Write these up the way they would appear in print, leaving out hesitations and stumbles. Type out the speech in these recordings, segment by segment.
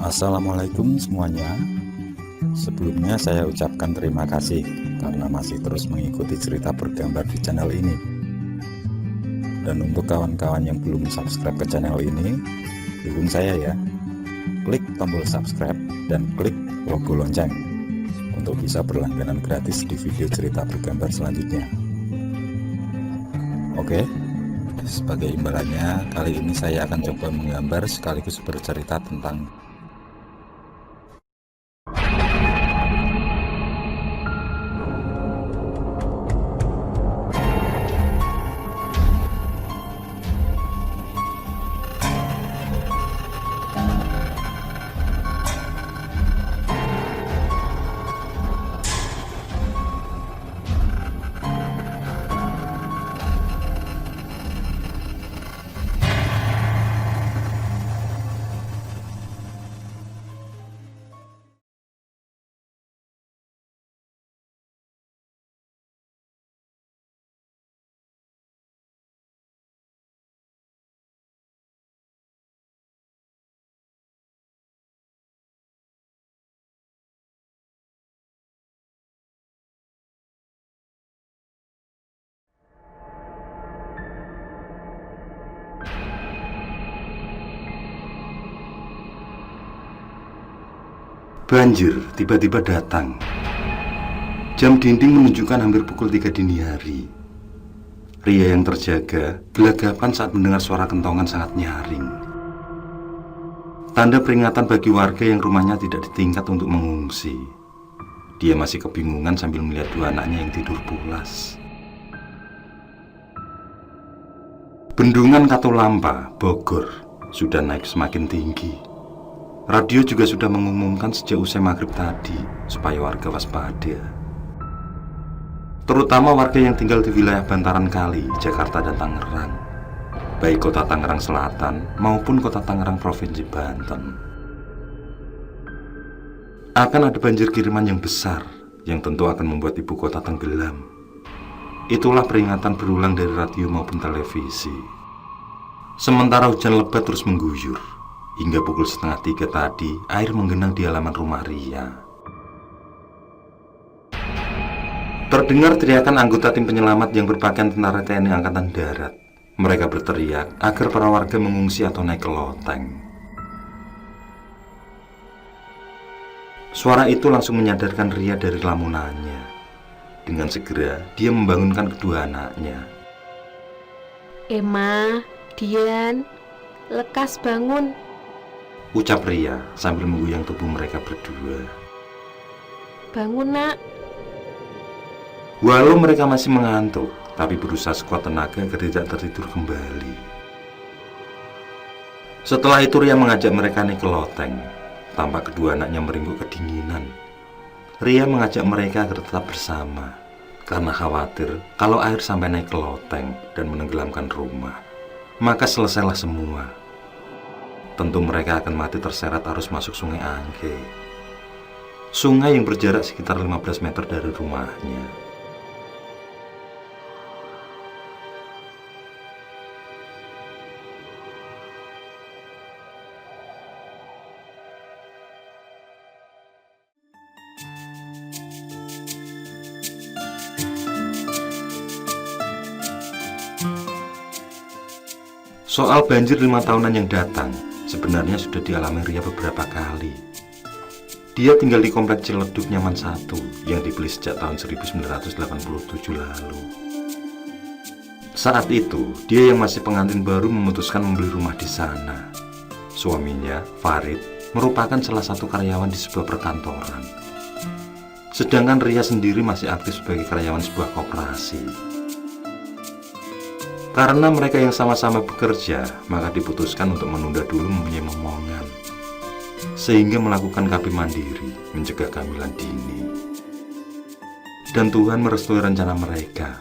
Assalamualaikum semuanya. Sebelumnya saya ucapkan terima kasih karena masih terus mengikuti cerita bergambar di channel ini. Dan untuk kawan-kawan yang belum subscribe ke channel ini, dukung saya ya. Klik tombol subscribe dan klik logo lonceng untuk bisa berlangganan gratis di video cerita bergambar selanjutnya. Oke, sebagai imbalannya kali ini saya akan coba menggambar sekaligus bercerita tentang banjir tiba-tiba datang. Jam dinding menunjukkan hampir pukul 3 dini hari. Ria yang terjaga gelagapan saat mendengar suara kentongan sangat nyaring. Tanda peringatan bagi warga yang rumahnya tidak ditingkat untuk mengungsi. Dia masih kebingungan sambil melihat dua anaknya yang tidur pulas. Bendungan Katulampa, Bogor, sudah naik semakin tinggi. Radio juga sudah mengumumkan sejak usai maghrib tadi supaya warga waspada. Terutama warga yang tinggal di wilayah bantaran kali, Jakarta dan Tangerang, baik kota Tangerang Selatan maupun kota Tangerang Provinsi Banten. Akan ada banjir kiriman yang besar yang tentu akan membuat ibu kota tenggelam. Itulah peringatan berulang dari radio maupun televisi. Sementara hujan lebat terus mengguyur. Hingga pukul 2:30 tadi, air menggenang di halaman rumah Ria. Terdengar teriakan anggota tim penyelamat yang berpakaian tentara TNI Angkatan Darat. Mereka berteriak agar para warga mengungsi atau naik ke loteng. Suara itu langsung menyadarkan Ria dari lamunannya. Dengan segera, dia membangunkan kedua anaknya. Emma, Dian, lekas bangun. Ucap Ria sambil menggoyang tubuh mereka berdua. Bangun nak. Walau mereka masih mengantuk, tapi berusaha sekuat tenaga agar tidak tertidur kembali. Setelah itu Ria mengajak mereka naik ke loteng. Tampak kedua anaknya meringkuk kedinginan. Ria mengajak mereka agar tetap bersama, karena khawatir kalau air sampai naik ke loteng dan menenggelamkan rumah, maka selesailah semua. Tentu mereka akan mati terseret arus masuk Sungai Angke. Sungai yang berjarak sekitar 15 meter dari rumahnya. Soal banjir 5 tahunan yang datang, sebenarnya sudah dialami Ria beberapa kali. Dia tinggal di komplek Ciledug Nyaman 1 yang dibeli sejak tahun 1987 lalu. Saat itu, dia yang masih pengantin baru memutuskan membeli rumah di sana. Suaminya, Farid, merupakan salah satu karyawan di sebuah perkantoran. Sedangkan Ria sendiri masih aktif sebagai karyawan sebuah koperasi. Karena mereka yang sama-sama bekerja, maka diputuskan untuk menunda dulu mempunyai momongan, sehingga melakukan KB mandiri, mencegah kehamilan dini. Dan Tuhan merestui rencana mereka.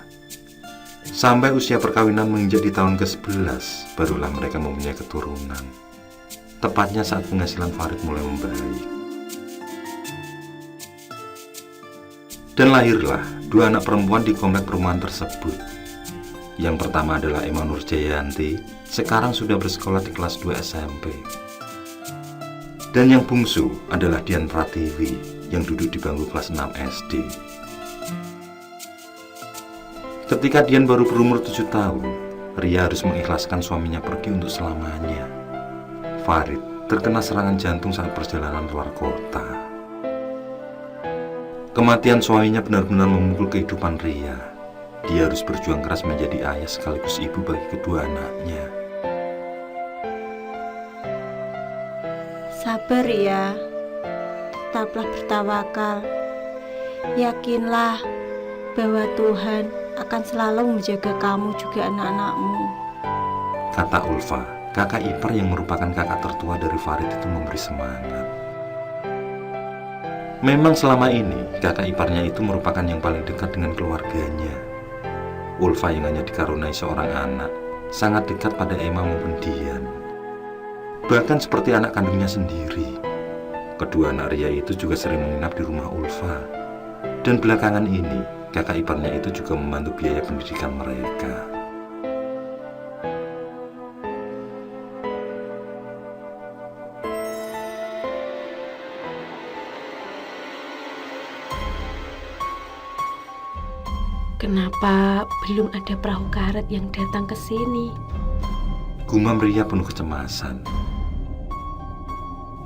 Sampai usia perkawinan menginjak di tahun ke-11, barulah mereka mempunyai keturunan. Tepatnya saat penghasilan Farid mulai membaik. Dan lahirlah dua anak perempuan di komplek perumahan tersebut. Yang pertama adalah Emma Nurjayanti, sekarang sudah bersekolah di kelas 2 SMP. Dan yang bungsu adalah Dian Pratiwi yang duduk di bangku kelas 6 SD. Ketika Dian baru berumur 7 tahun, Ria harus mengikhlaskan suaminya pergi untuk selamanya. Farid terkena serangan jantung saat perjalanan keluar kota. Kematian suaminya benar-benar memukul kehidupan Ria. Dia harus berjuang keras menjadi ayah sekaligus ibu bagi kedua anaknya. Sabar ya, tetaplah bertawakal. Yakinlah bahwa Tuhan akan selalu menjaga kamu juga anak-anakmu. Kata Ulfa, kakak ipar yang merupakan kakak tertua dari Farid itu memberi semangat. Memang selama ini kakak iparnya itu merupakan yang paling dekat dengan keluarganya. Ulfa yang hanya dikaruniai seorang anak, sangat dekat pada Emma maupun Dian. Bahkan seperti anak kandungnya sendiri. Kedua anak Ria itu juga sering menginap di rumah Ulfa. Dan belakangan ini, kakak iparnya itu juga membantu biaya pendidikan mereka. Kenapa belum ada perahu karet yang datang ke sini? Gumam Ria penuh kecemasan.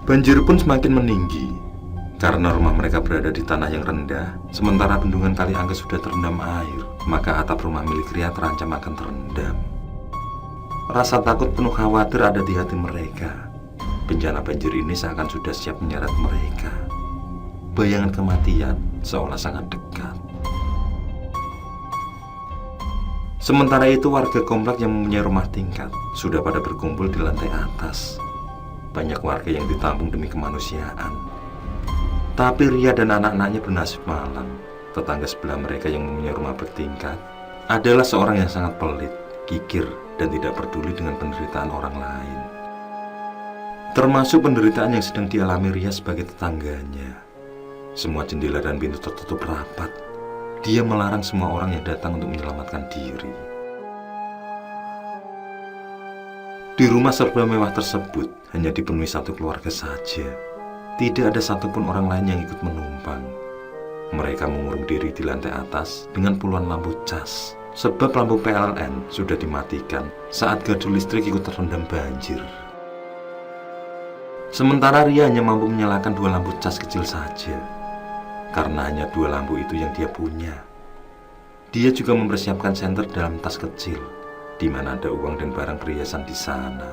Banjir pun semakin meninggi. Karena rumah mereka berada di tanah yang rendah, sementara bendungan Kali Angke sudah terendam air, maka atap rumah milik Ria terancam akan terendam. Rasa takut penuh khawatir ada di hati mereka. Bencana banjir ini seakan sudah siap menyeret mereka. Bayangan kematian seolah sangat dekat. Sementara itu warga komplek yang mempunyai rumah tingkat sudah pada berkumpul di lantai atas. Banyak warga yang ditampung demi kemanusiaan. Tapi Ria dan anak-anaknya bernasib malang. Tetangga sebelah mereka yang mempunyai rumah bertingkat adalah seorang yang sangat pelit, kikir, dan tidak peduli dengan penderitaan orang lain. Termasuk penderitaan yang sedang dialami Ria sebagai tetangganya. Semua jendela dan pintu tertutup rapat. Dia melarang semua orang yang datang untuk menyelamatkan diri. Di rumah serba mewah tersebut hanya dipenuhi satu keluarga saja. Tidak ada satupun orang lain yang ikut menumpang. Mereka mengurung diri di lantai atas dengan puluhan lampu cas. Sebab lampu PLN sudah dimatikan saat gardu listrik ikut terendam banjir. Sementara Ria hanya mampu menyalakan 2 lampu cas kecil saja. Karena hanya 2 lampu itu yang dia punya. Dia juga mempersiapkan senter dalam tas kecil, di mana ada uang dan barang perhiasan di sana.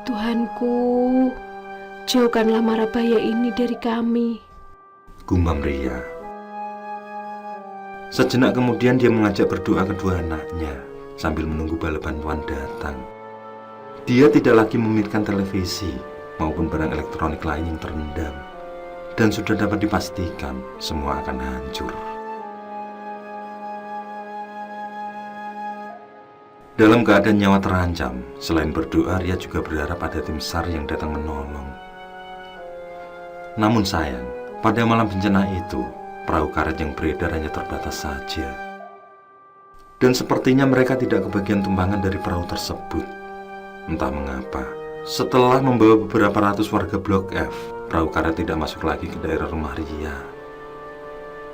Tuhanku, jauhkanlah mara bahaya ini dari kami. Gumam Ria. Sejenak kemudian dia mengajak berdoa kedua anaknya sambil menunggu balapan Tuhan datang. Dia tidak lagi memikirkan televisi maupun barang elektronik lain yang terendam. Dan sudah dapat dipastikan semua akan hancur. Dalam keadaan nyawa terancam, selain berdoa, Ria juga berharap ada tim SAR yang datang menolong. Namun sayang, pada malam bencana itu, perahu karet yang beredar hanya terbatas saja. Dan sepertinya mereka tidak kebagian tumpangan dari perahu tersebut. Entah mengapa, setelah membawa beberapa ratus warga Blok F, perahu karet tidak masuk lagi ke daerah rumah Ria.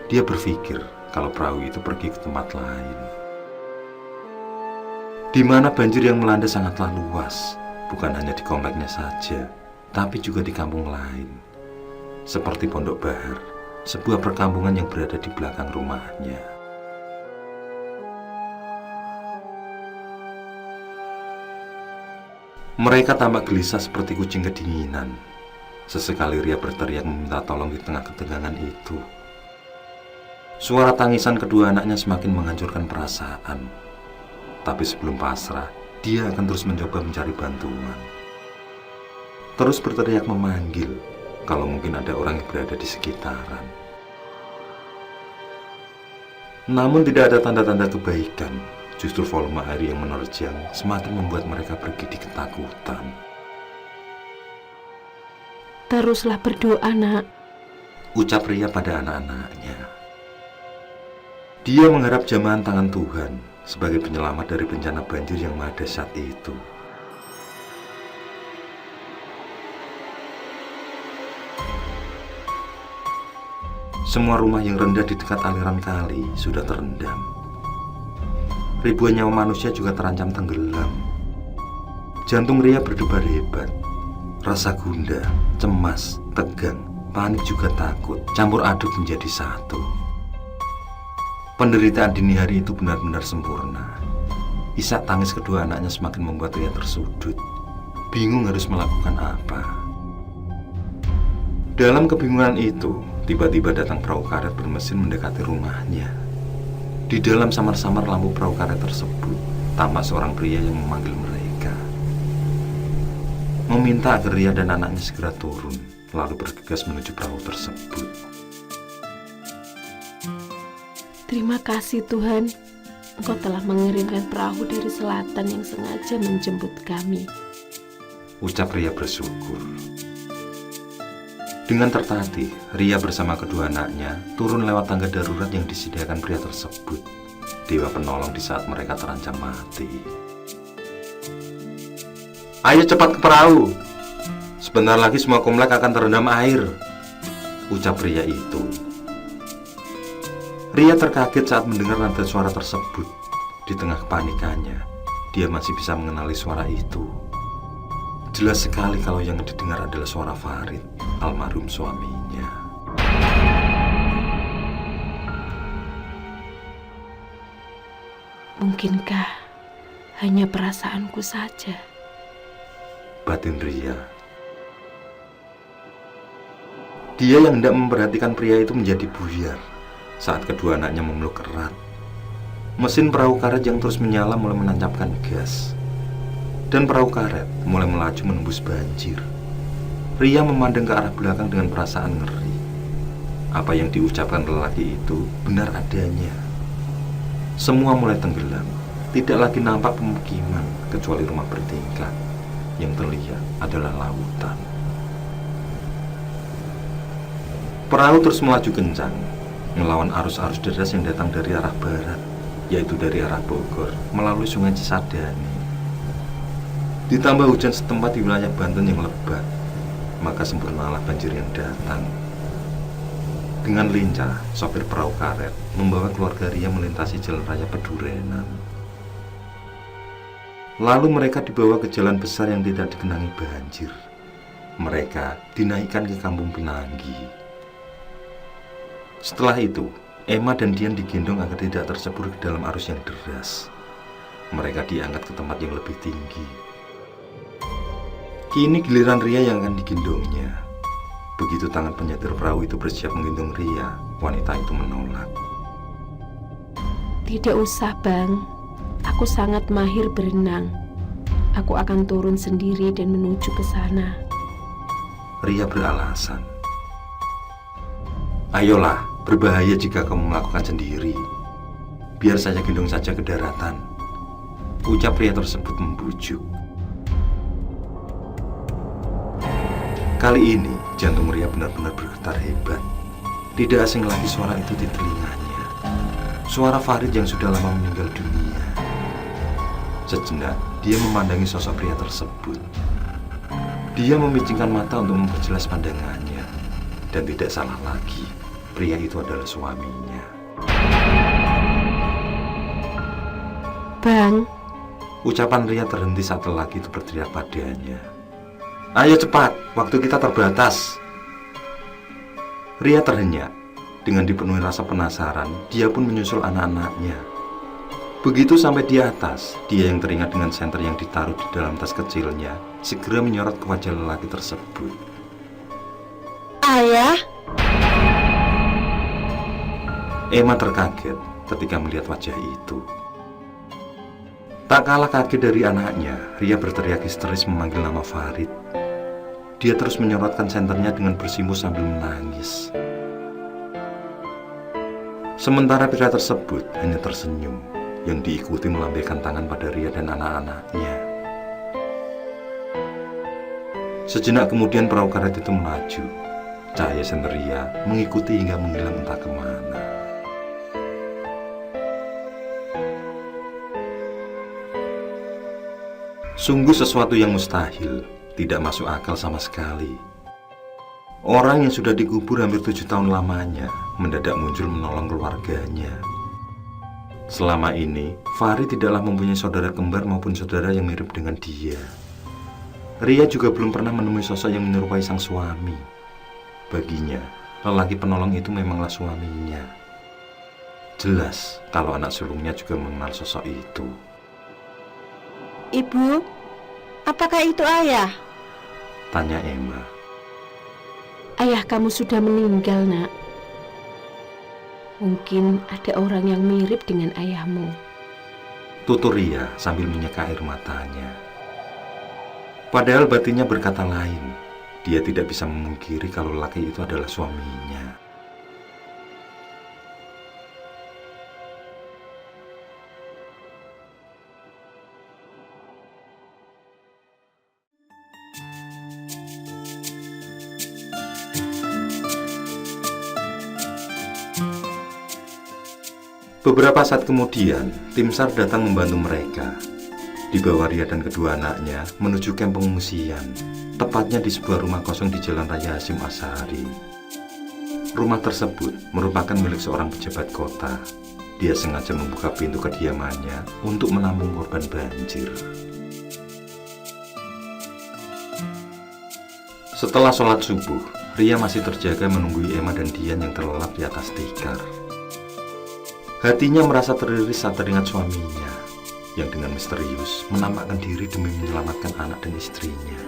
Dia berpikir kalau perahu itu pergi ke tempat lain. Di mana banjir yang melanda sangatlah luas, bukan hanya di kompleknya saja, tapi juga di kampung lain. Seperti Pondok Bahar, sebuah perkampungan yang berada di belakang rumahnya. Mereka tampak gelisah seperti kucing kedinginan. Sesekali Ria berteriak meminta tolong di tengah ketegangan itu. Suara tangisan kedua anaknya semakin menghancurkan perasaan. Tapi sebelum pasrah, dia akan terus mencoba mencari bantuan. Terus berteriak memanggil kalau mungkin ada orang yang berada di sekitaran. Namun tidak ada tanda-tanda kebaikan. Justru volume air yang menerjang semakin membuat mereka pergi di ketakutan. Teruslah berdoa, nak, ucap Ria pada anak-anaknya. Dia mengharap jamahan tangan Tuhan sebagai penyelamat dari bencana banjir yang maha dahsyat itu. Semua rumah yang rendah di dekat aliran kali sudah terendam. Ribuan nyawa manusia juga terancam tenggelam. Jantung Ria berdebar hebat. Rasa gundah, cemas, tegang, panik juga takut campur aduk menjadi satu. Penderitaan dini hari itu benar-benar sempurna. Isak tangis kedua anaknya semakin membuat Ria tersudut. Bingung harus melakukan apa. Dalam kebingungan itu, tiba-tiba datang perahu karet bermesin mendekati rumahnya. Di dalam samar-samar lampu perahu karet tersebut, tampak seorang pria yang memanggil mereka. Meminta agar Ria dan anaknya segera turun, lalu bergegas menuju perahu tersebut. Terima kasih Tuhan, Engkau telah mengirimkan perahu dari selatan yang sengaja menjemput kami. Ucap Ria bersyukur. Dengan tertatih, Ria bersama kedua anaknya turun lewat tangga darurat yang disediakan pria tersebut, dewa penolong di saat mereka terancam mati. Ayo cepat ke perahu. Sebentar lagi semua komplek akan terendam air, ucap pria itu. Ria terkaget saat mendengar nada suara tersebut. Di tengah kepanikannya, dia masih bisa mengenali suara itu. Jelas sekali kalau yang didengar adalah suara Farid, almarhum suaminya. Mungkinkah hanya perasaanku saja? Batin Ria. Dia yang hendak memperhatikan pria itu menjadi buyar saat kedua anaknya memeluk erat. Mesin perahu karet yang terus menyala mulai menancapkan gas. Dan perahu karet mulai melaju menembus banjir. Ria memandang ke arah belakang dengan perasaan ngeri. Apa yang diucapkan lelaki itu benar adanya. Semua mulai tenggelam. Tidak lagi nampak pemukiman kecuali rumah bertingkat. Yang terlihat adalah lautan. Perahu terus melaju kencang, melawan arus-arus deras yang datang dari arah barat, yaitu dari arah Bogor melalui sungai Cisadane. Ditambah hujan setempat di wilayah Banten yang lebat, maka sempurnalah banjir yang datang. Dengan lincah, sopir perahu karet membawa keluarga Ria melintasi jalan raya Pedurenan. Lalu mereka dibawa ke jalan besar yang tidak digenangi banjir. Mereka dinaikkan ke Kampung Pinanggi. Setelah itu, Emma dan Dian digendong agar tidak tercebur ke dalam arus yang deras. Mereka diangkat ke tempat yang lebih tinggi. Kini giliran Ria yang akan digendongnya. Begitu tangan penyetir perahu itu bersiap menggendong Ria, wanita itu menolak. Tidak usah, Bang. Aku sangat mahir berenang. Aku akan turun sendiri dan menuju ke sana. Ria beralasan. Ayolah, berbahaya jika kamu melakukan sendiri. Biar saya gendong saja ke daratan, ucap pria tersebut membujuk. Kali ini, jantung Ria benar-benar bergetar hebat. Tidak asing lagi suara itu di telinganya. Suara Farid yang sudah lama meninggal dunia. Sejenak, dia memandangi sosok pria tersebut. Dia memicingkan mata untuk memperjelas pandangannya. Dan tidak salah lagi, pria itu adalah suaminya. Bang, Ucapan Ria terhenti saat lelaki itu berteriak padanya. Ayo cepat, waktu kita terbatas. Ria terhenyak. Dengan dipenuhi rasa penasaran, dia pun menyusul anak-anaknya. Begitu sampai di atas, dia yang teringat dengan senter yang ditaruh di dalam tas kecilnya, segera menyorot ke wajah lelaki tersebut. Ayah, Emma terkaget ketika melihat wajah itu. Tak kalah kaget dari anaknya, Ria berteriak histeris memanggil nama Farid. Dia terus menyorotkan senternya dengan bersimpuh sambil menangis. Sementara pria tersebut hanya tersenyum, yang diikuti melambaikan tangan pada Ria dan anak-anaknya. Sejenak kemudian perahu karet itu melaju. Cahaya senter Ria mengikuti hingga menghilang entah kemana. Sungguh sesuatu yang mustahil, tidak masuk akal sama sekali. Orang yang sudah dikubur hampir 7 tahun lamanya mendadak muncul menolong keluarganya. Selama ini, Farid tidaklah mempunyai saudara kembar maupun saudara yang mirip dengan dia. Ria juga belum pernah menemui sosok yang menyerupai sang suami. Baginya, lelaki penolong itu memanglah suaminya. Jelas kalau anak sulungnya juga mengenal sosok itu. Ibu, apakah itu ayah? Tanya Emma. Ayah kamu sudah meninggal, nak. Mungkin ada orang yang mirip dengan ayahmu. Tutur Ria sambil menyeka air matanya. Padahal batinnya berkata lain. Dia tidak bisa memungkiri kalau laki itu adalah suaminya. Beberapa saat kemudian, tim SAR datang membantu mereka. Dibawa Ria dan kedua anaknya menuju kamp pengungsian, tepatnya di sebuah rumah kosong di Jalan Raya Hasyim Asy'ari. Rumah tersebut merupakan milik seorang pejabat kota. Dia sengaja membuka pintu kediamannya untuk menampung korban banjir. Setelah sholat subuh, Ria masih terjaga menunggui Emma dan Dian yang terlelap di atas tikar. Hatinya merasa teriris saat teringat suaminya yang dengan misterius menampakkan diri demi menyelamatkan anak dan istrinya.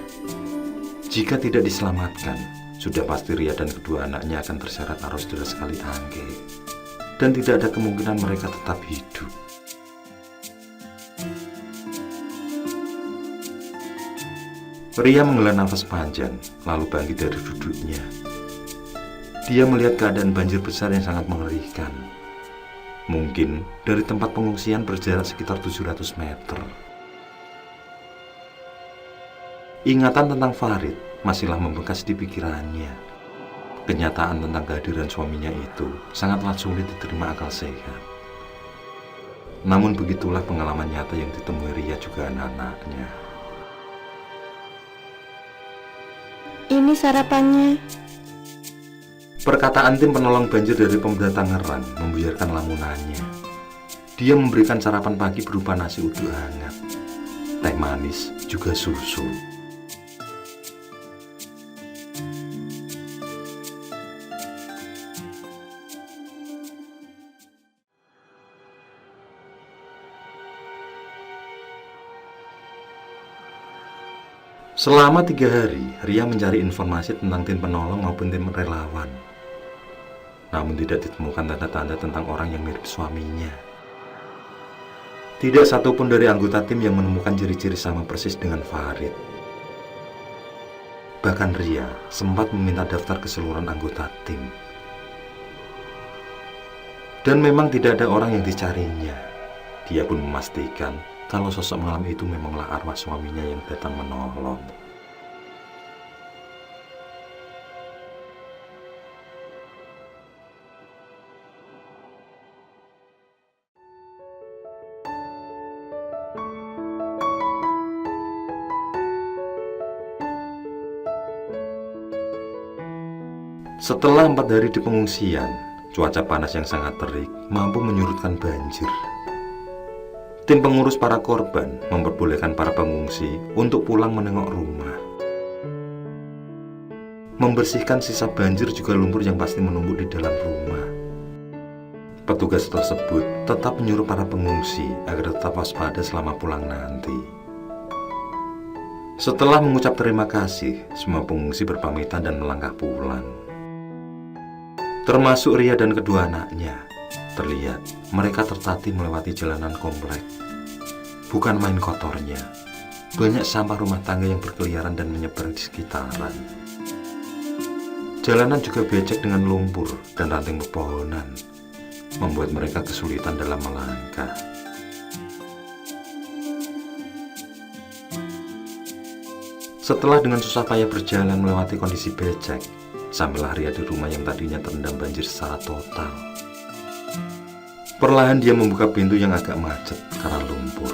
Jika tidak diselamatkan, sudah pasti Ria dan kedua anaknya akan terseret arus deras kali Angke, dan tidak ada kemungkinan mereka tetap hidup. Ria menghela nafas panjang, lalu bangkit dari duduknya. Dia melihat keadaan banjir besar yang sangat mengerikan. Mungkin dari tempat pengungsian berjarak sekitar 700 meter. Ingatan tentang Farid masihlah membekas di pikirannya. Kenyataan tentang kehadiran suaminya itu sangatlah sulit diterima akal sehat. Namun begitulah pengalaman nyata yang ditemui Ria juga anak-anaknya. Ini sarapannya. Perkataan tim penolong banjir dari Pemda Tangerang membuyarkan lamunannya. Dia memberikan sarapan pagi berupa nasi uduk hangat, teh manis, juga susu. Selama 3 hari, Ria mencari informasi tentang tim penolong maupun tim relawan. Namun tidak ditemukan tanda-tanda tentang orang yang mirip suaminya. Tidak satupun dari anggota tim yang menemukan ciri-ciri sama persis dengan Farid. Bahkan Ria sempat meminta daftar keseluruhan anggota tim. Dan memang tidak ada orang yang dicarinya. Dia pun memastikan kalau sosok malam itu memanglah arwah suaminya yang datang menolong. Setelah 4 hari di pengungsian, cuaca panas yang sangat terik mampu menyurutkan banjir. Tim pengurus para korban memperbolehkan para pengungsi untuk pulang menengok rumah. Membersihkan sisa banjir juga lumpur yang pasti menumpuk di dalam rumah. Petugas tersebut tetap menyuruh para pengungsi agar tetap waspada selama pulang nanti. Setelah mengucap terima kasih, semua pengungsi berpamitan dan melangkah pulang. Termasuk Ria dan kedua anaknya. Terlihat mereka tertatih melewati jalanan komplek. Bukan main kotornya. Banyak sampah rumah tangga yang berkeliaran dan menyebar di sekitaran. Jalanan juga becek dengan lumpur dan ranting pepohonan, membuat mereka kesulitan dalam melangkah. Setelah dengan susah payah berjalan melewati kondisi becek, sampailah Ria di rumah yang tadinya terendam banjir secara total. Perlahan dia membuka pintu yang agak macet karena lumpur.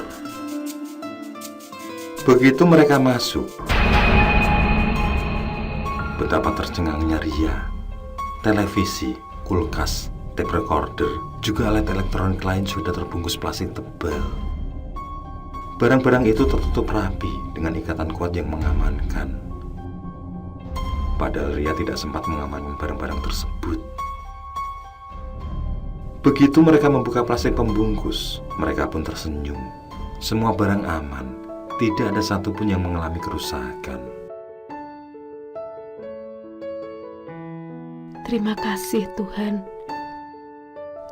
Begitu mereka masuk, betapa tercengangnya Ria. Televisi, kulkas, tape recorder, juga alat elektronik lain sudah terbungkus plastik tebal. Barang-barang itu tertutup rapi dengan ikatan kuat yang mengamankan. Padahal Ria tidak sempat mengamankan barang-barang tersebut. Begitu mereka membuka plastik pembungkus, mereka pun tersenyum. Semua barang aman, tidak ada satupun yang mengalami kerusakan. Terima kasih Tuhan.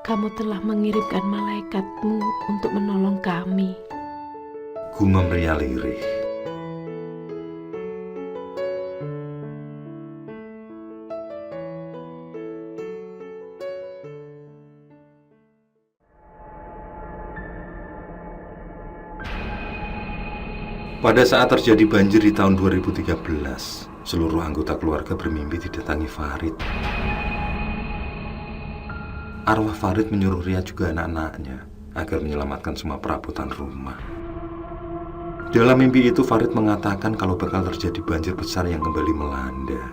Kamu telah mengirimkan malaikat-Mu untuk menolong kami. Gumam Ria lirih. Pada saat terjadi banjir di tahun 2013, seluruh anggota keluarga bermimpi didatangi Farid. Arwah Farid menyuruh Ria juga anak-anaknya agar menyelamatkan semua perabotan rumah. Dalam mimpi itu Farid mengatakan kalau bakal terjadi banjir besar yang kembali melanda.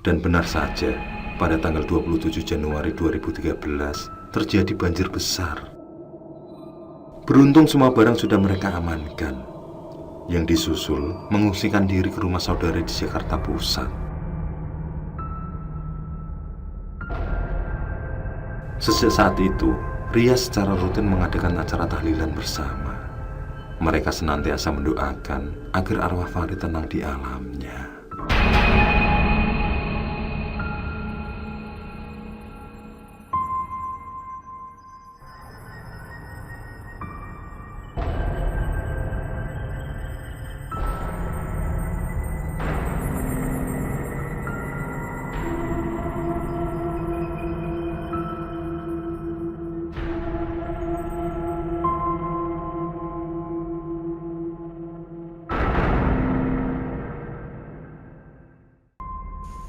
Dan benar saja, pada tanggal 27 Januari 2013 terjadi banjir besar. Beruntung semua barang sudah mereka amankan. Yang disusul mengungsikan diri ke rumah saudara di Jakarta Pusat. Sejak saat itu, Ria secara rutin mengadakan acara tahlilan bersama. Mereka senantiasa mendoakan agar arwah Farid tenang di alamnya.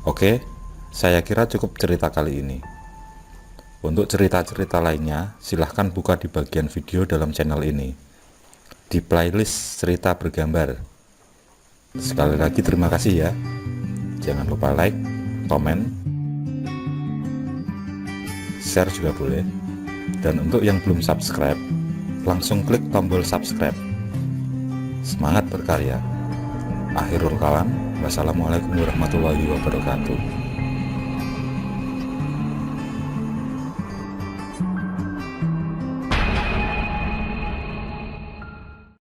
Oke, saya kira cukup cerita kali ini. Untuk cerita-cerita lainnya, silahkan buka di bagian video dalam channel ini, di playlist cerita bergambar. Sekali lagi terima kasih ya. Jangan lupa like, komen, share juga boleh. Dan untuk yang belum subscribe, langsung klik tombol subscribe. Semangat berkarya. Akhirul kalam, wassalamualaikum warahmatullahi wabarakatuh.